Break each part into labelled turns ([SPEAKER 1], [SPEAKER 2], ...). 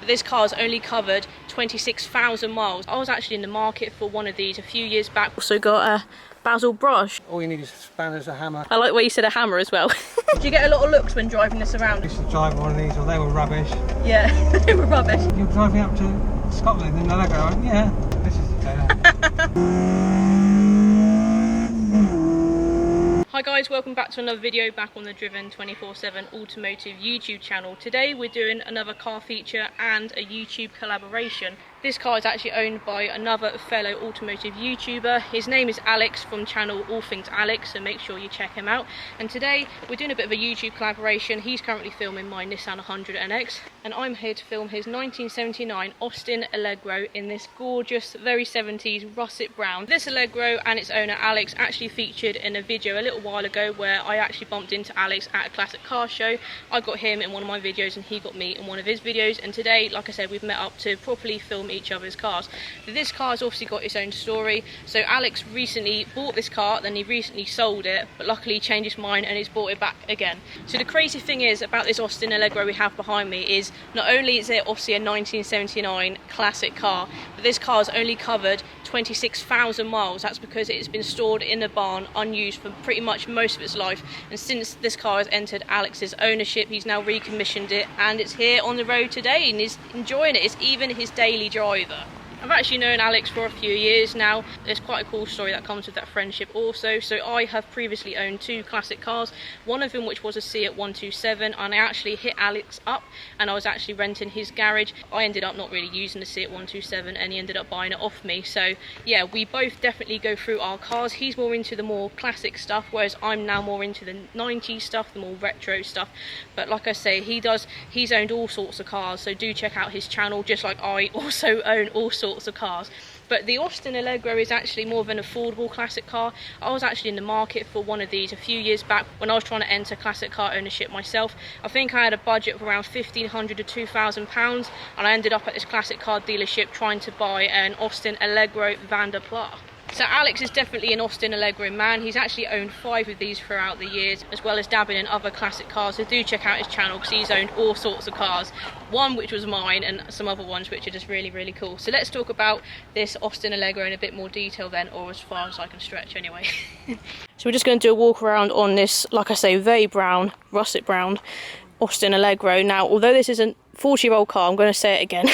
[SPEAKER 1] but this car's only covered 26,000 miles. I was actually in the market for one of these a few years back. Also got a basil brush.
[SPEAKER 2] All you need is spanners, a hammer.
[SPEAKER 1] I like the way you said a hammer as well. Did you get a lot of looks when driving this around?
[SPEAKER 2] I used to drive one of these, well, they were rubbish.
[SPEAKER 1] Yeah, they were rubbish.
[SPEAKER 2] You're driving up to Scotland in Allegro, I went, yeah, this is better.
[SPEAKER 1] Hi guys, welcome back to another video back on the Driven 24/7 Automotive YouTube channel. Today we're doing another car feature and a YouTube collaboration. This car is actually owned by another fellow automotive YouTuber. His name is Alex from channel All Things Alex, so make sure you check him out. And today we're doing a bit of a YouTube collaboration. He's currently filming my Nissan 100 NX and I'm here to film his 1979 Austin Allegro in this gorgeous, very 70s russet brown. This Allegro and its owner Alex actually featured in a video a little while ago where I actually bumped into Alex at a classic car show. I got him in one of my videos and he got me in one of his videos, and today, like I said, we've met up to properly film each other's cars. But this car has obviously got its own story. So Alex recently bought this car, then he recently sold it, but luckily he changed his mind and he's bought it back again. So the crazy thing is about this Austin Allegro we have behind me is not only is it obviously a 1979 classic car, but this car has only covered 26,000 miles. That's because it's been stored in a barn unused for pretty much most of its life, and since this car has entered Alex's ownership, he's now recommissioned it and it's here on the road today and he's enjoying it. It's even his daily driver. I've actually known Alex for a few years now. There's quite a cool story that comes with that friendship also. So I have previously owned two classic cars, one of them which was a Seat 127, and I actually hit Alex up and I was actually renting his garage. I ended up not really using the Seat 127 and he ended up buying it off me. So yeah, we both definitely go through our cars. He's more into the more classic stuff, whereas I'm now more into the 90s stuff, the more retro stuff. But like I say, he's owned all sorts of cars, so do check out his channel, just like I also own all sorts of cars. But the Austin Allegro is actually more of an affordable classic car. I was actually in the market for one of these a few years back when I was trying to enter classic car ownership myself. I think I had a budget of around £1,500 to £2,000 and I ended up at this classic car dealership trying to buy an Austin Allegro Van der Pla. So Alex is definitely an Austin Allegro man. He's actually owned 5 of these throughout the years, as well as dabbing in other classic cars. So do check out his channel because he's owned all sorts of cars. One which was mine and some other ones which are just really, really cool. So let's talk about this Austin Allegro in a bit more detail then, or as far as I can stretch anyway. So we're just going to do a walk around on this, like I say, very brown, russet brown Austin Allegro. Now, although this is a 40-year-old car, I'm going to say it again,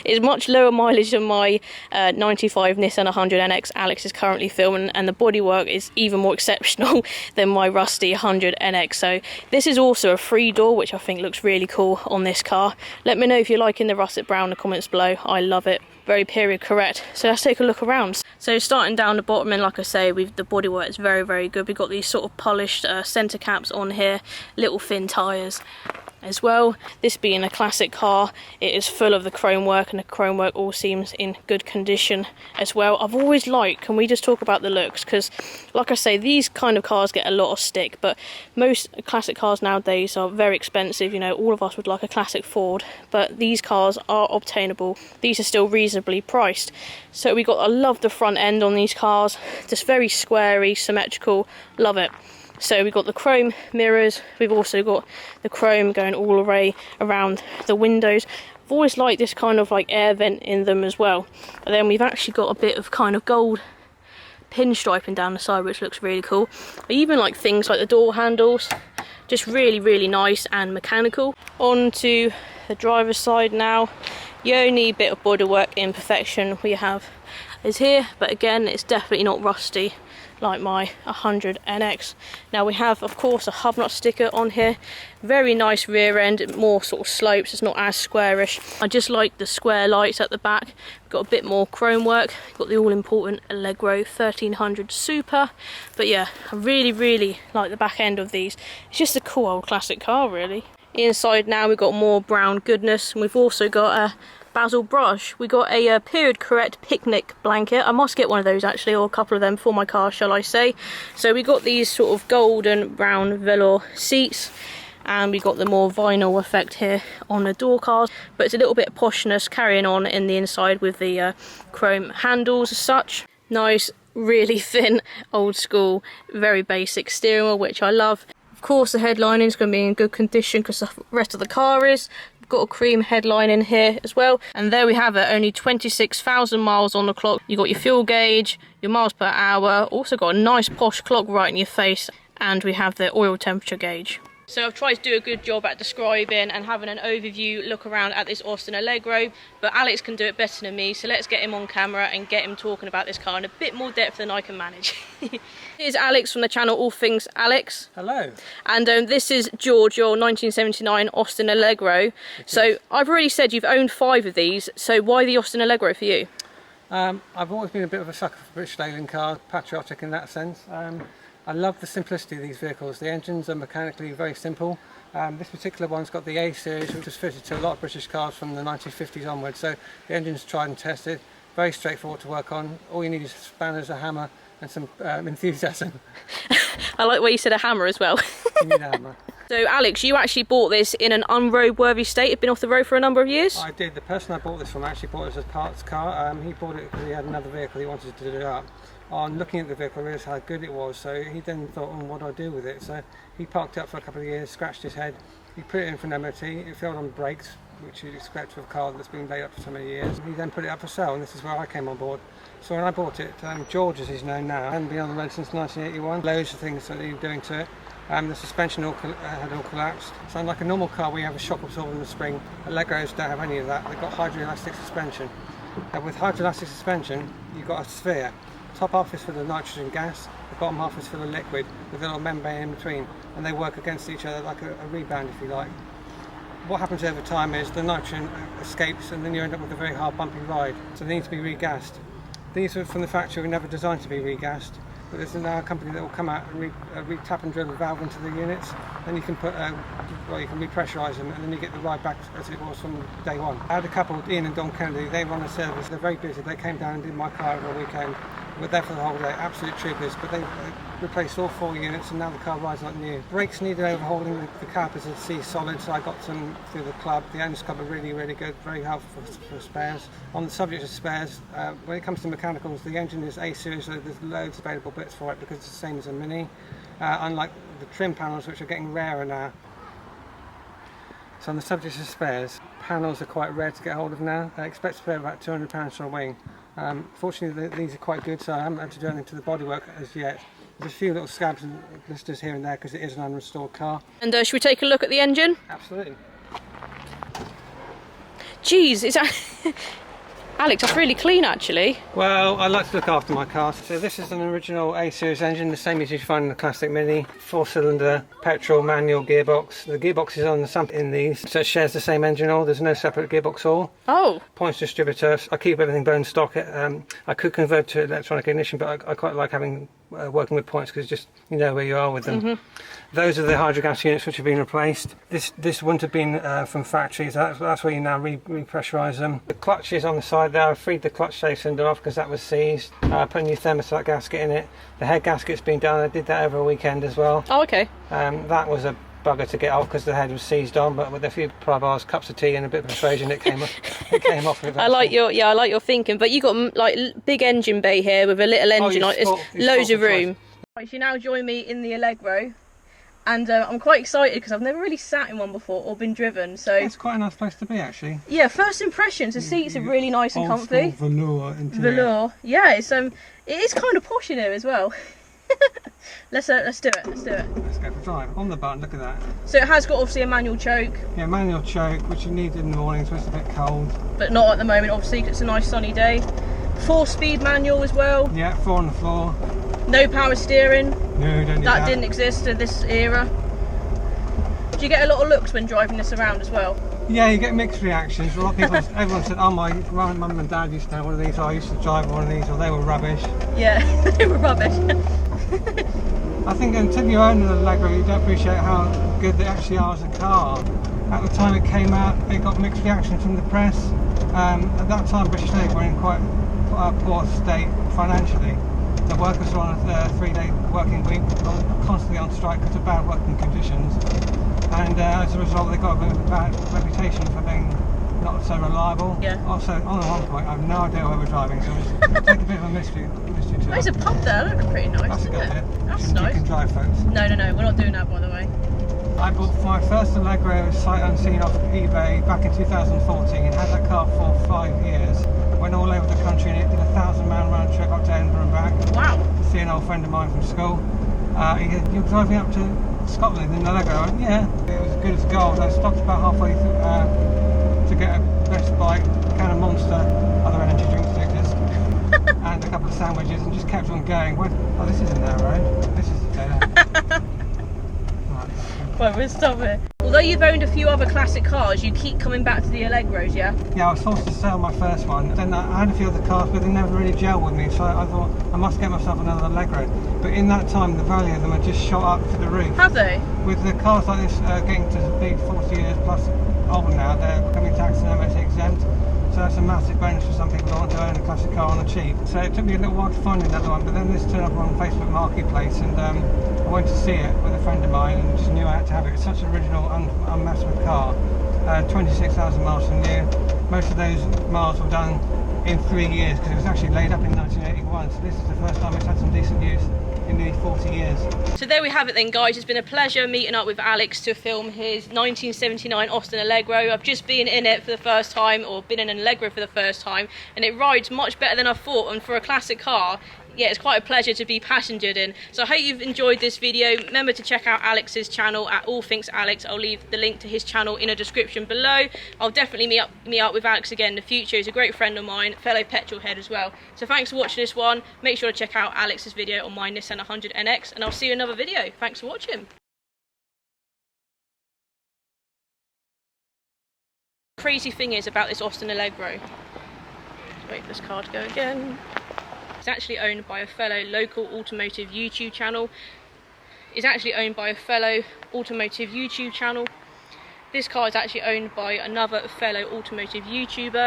[SPEAKER 1] it's much lower mileage than my 95 Nissan 100 NX Alex is currently filming, and the bodywork is even more exceptional than my rusty 100 NX. So this is also a 3-door, which I think looks really cool on this car. Let me know if you're liking the russet brown in the comments below. I love it. Very period correct. So let's take a look around. So starting down the bottom, and like I say, the bodywork is very, very good. We've got these sort of polished centre caps on here, little thin tyres as well. This being a classic car, it is full of the chrome work, and the chrome work all seems in good condition as well. I've always liked, can we just talk about the looks, because like I say, these kind of cars get a lot of stick, but most classic cars nowadays are very expensive. You know, all of us would like a classic Ford, but these cars are obtainable. These are still reasonably priced. So I love the front end on these cars, just very squarey, symmetrical, love it. So we've got the chrome mirrors, we've also got the chrome going all the way around the windows. I've always liked this kind of like air vent in them as well. And then we've actually got a bit of kind of gold pinstriping down the side, which looks really cool. I even like things like the door handles, just really, really nice and mechanical. On to the driver's side now. The only bit of bodywork imperfection we have is here, but again, it's definitely not rusty like my 100 NX. Now we have, of course, a hub nut sticker on here. Very nice rear end, more sort of slopes, it's not as squarish. I just like the square lights at the back. Got a bit more chrome work. Got the all important Allegro 1300 Super. But yeah, I really, really like the back end of these. It's just a cool old classic car, really. Inside now we've got more brown goodness, and we've also got a basil brush. We got a period correct picnic blanket. I must get one of those actually, or a couple of them for my car, shall I say. So we got these sort of golden brown velour seats, and we got the more vinyl effect here on the door cars, but it's a little bit of poshness carrying on in the inside with the chrome handles as such. Nice, really thin, old school, very basic steering wheel, which I love. Of course, the headlining is going to be in good condition because the rest of the car is. Got a cream headline in here as well, and there we have it, only 26,000 miles on the clock. You got your fuel gauge, your miles per hour, also got a nice posh clock right in your face, and we have the oil temperature gauge. So I've tried to do a good job at describing and having an overview look around at this Austin Allegro, but Alex can do it better than me, so let's get him on camera and get him talking about this car in a bit more depth than I can manage. Here's Alex from the channel All Things Alex.
[SPEAKER 2] Hello.
[SPEAKER 1] And this is George, your 1979 Austin Allegro. So I've already said you've owned 5 of these, so why the Austin Allegro for you?
[SPEAKER 2] I've always been a bit of a sucker for British sailing cars, patriotic in that sense. I love the simplicity of these vehicles. The engines are mechanically very simple. This particular one's got the A series, which was fitted to a lot of British cars from the 1950s onwards. So the engine's tried and tested, very straightforward to work on. All you need is spanners, a hammer and some enthusiasm.
[SPEAKER 1] I like where you said a hammer as well.
[SPEAKER 2] You need a hammer.
[SPEAKER 1] So Alex, you actually bought this in an unroadworthy state. It's been off the road for a number of years?
[SPEAKER 2] I did. The person I bought this from actually bought it as a parts car. He bought it because he had another vehicle he wanted to do it up. On looking at the vehicle, I realised how good it was, so he then thought, what do I do with it? So he parked it up for a couple of years, scratched his head, he put it in for an MOT, it failed on brakes, which you'd expect with a car that's been laid up for so many years. He then put it up for sale, and this is where I came on board. So when I bought it, George, as he's known now, hadn't been on the road since 1981. Loads of things that he was doing to it. The suspension had all collapsed. So unlike a normal car, we have a shock absorber in the spring. Allegros don't have any of that. They've got hydroelastic suspension. With hydroelastic suspension, you've got a sphere. Top half is full of nitrogen gas, the bottom half is full of liquid with a little membrane in between, and they work against each other like a rebound, if you like. What happens over time is the nitrogen escapes, and then you end up with a very hard bumpy ride, so they need to be regassed. These are from the factory, were never designed to be regassed, but there's now a company that will come out and tap and drill a valve into the units, and you can put you can repressurise them, and then you get the ride back as it was from day one. I had a couple, Ian and Don Kennedy, they run a service, they're very busy, they came down and did my car over a weekend. We're there for the whole day, absolute troopers, but they replaced all 4 units and now the car rides like new. Brakes needed overhauling, the calipers are C-solid, so I got some through the club. The owners club are really, really good, very helpful for spares. On the subject of spares, when it comes to mechanicals, the engine is A series, so there's loads of available bits for it because it's the same as a Mini, unlike the trim panels, which are getting rarer now. So on the subject of spares, panels are quite rare to get hold of now. I expect to pay about £200 for a wing. Fortunately these are quite good, so I haven't had to do anything to the bodywork as yet. There's a few little scabs and blisters here and there because it is an unrestored car.
[SPEAKER 1] And should we take a look at the engine?
[SPEAKER 2] Absolutely.
[SPEAKER 1] Jeez, it's Alex, that's really clean actually.
[SPEAKER 2] Well, I like to look after my cars. So this is an original A-series engine, the same as you find in the classic Mini. 4-cylinder, petrol, manual gearbox. The gearbox is on the sump in these, so it shares the same engine oil. There's no separate gearbox oil.
[SPEAKER 1] Oh.
[SPEAKER 2] Points distributor. I keep everything bone stock. I could convert to electronic ignition, but I quite like having working with points because just you know where you are with them. Mm-hmm. Those are the hydrogas units which have been replaced. This wouldn't have been from factories. That's where you now repressurize them. The clutch is on the side there. I freed the clutch safe cylinder off because that was seized. I put a new thermostat gasket in it. The head gasket's been done. I did that over a weekend as well.
[SPEAKER 1] Oh, okay.
[SPEAKER 2] That was a bugger to get off because the head was seized on, but with a few pry bars, cups of tea and a bit of persuasion it came off. It came off.
[SPEAKER 1] I like your thinking, but you got like big engine bay here with a little engine. Loads of room. Right, you now join me in the Allegro, and I'm quite excited because I've never really sat in one before or been driven. So
[SPEAKER 2] it's quite a nice place to be actually.
[SPEAKER 1] Yeah, first impressions. The seats are really nice and comfy.
[SPEAKER 2] Velour interior.
[SPEAKER 1] Velour. Yeah, it is kind of posh in here as well. Let's do it. Let's do it.
[SPEAKER 2] Let's go for a drive. On the button, look at that.
[SPEAKER 1] So it has got obviously a manual choke.
[SPEAKER 2] Yeah, manual choke, which you need in the mornings when it's a bit cold.
[SPEAKER 1] But not at the moment, obviously, because it's a nice sunny day. 4-speed manual as well.
[SPEAKER 2] Yeah, 4 on the floor.
[SPEAKER 1] No power steering.
[SPEAKER 2] No, don't need
[SPEAKER 1] that. Didn't exist in this era. Do you get a lot of looks when driving this around as well?
[SPEAKER 2] Yeah, you get mixed reactions. A lot of people, everyone said, oh my mum and dad used to have one of these, or I used to drive one of these, or they were rubbish.
[SPEAKER 1] Yeah, they were rubbish.
[SPEAKER 2] I think until you own an Allegro, you don't appreciate how good they actually are as a car. At the time it came out, it got mixed reactions from the press. At that time, British Labour were in quite a poor state financially. The workers were on a 3-day working week, constantly on strike because of bad working conditions. And as a result, they got a bit of a bad reputation for being not so reliable. Yeah. Also, on the one point, I have no idea where we're driving, so it's take a bit of a mystery to
[SPEAKER 1] There's a pub there, that looks pretty nice.
[SPEAKER 2] That's a good bit.
[SPEAKER 1] That's nice.
[SPEAKER 2] You can drive, folks.
[SPEAKER 1] No, we're not doing that, by the way.
[SPEAKER 2] I bought my first Allegro sight unseen off eBay back in 2014 and had that car for 5 years. Went all over the country and it did a 1,000-mile round trip up to Edinburgh and back.
[SPEAKER 1] Wow.
[SPEAKER 2] To see an old friend of mine from school. He said, "You're driving up to Scotland in Allegro?" I went, "Yeah." It was as good as gold. I stopped about halfway to get a Best Bite, a can of Monster, other energy drink stickers, and a couple of sandwiches, and just kept on going. Oh, this isn't their road. This is right.
[SPEAKER 1] Right, we'll stop it. Although you've owned a few other classic cars, you keep coming back to the Allegros, yeah?
[SPEAKER 2] Yeah, I was forced to sell my first one. Then I had a few other cars, but they never really gelled with me, so I thought I must get myself another Allegro. But in that time, the value of them had just shot up to the roof.
[SPEAKER 1] Have they?
[SPEAKER 2] With the cars like this getting to be 40 years plus old now, they're becoming tax and MOT exempt. So that's a massive bonus for some people who want to own a classic car on the cheap. So it took me a little while to find another one, but then this turned up on Facebook Marketplace, and I went to see it with a friend of mine and just knew I had to have it. It's such an original, unmessed with car. 26,000 miles from new. Most of those miles were done in 3 years because it was actually laid up in 1981. So this is the first time it's had some decent use in nearly 40 years.
[SPEAKER 1] So there we have it then, guys. It's been a pleasure meeting up with Alex to film his 1979 Austin Allegro. I've just been in it for the first time, or been in an Allegro for the first time, and it rides much better than I thought, and for a classic car, yeah, it's quite a pleasure to be passengered in. So I hope you've enjoyed this video. Remember to check out Alex's channel at All Things Alex. I'll leave the link to his channel in a description below. I'll definitely meet up with Alex again in the future. He's a great friend of mine, fellow petrol head as well. So thanks for watching this one. Make sure to check out Alex's video on my Nissan 100 NX, and I'll see you in another video. Thanks for watching. Crazy thing is about this Austin Allegro. Just wait for this car to go again. It's actually owned by a fellow local automotive YouTube channel. This car is actually owned by another fellow automotive YouTuber.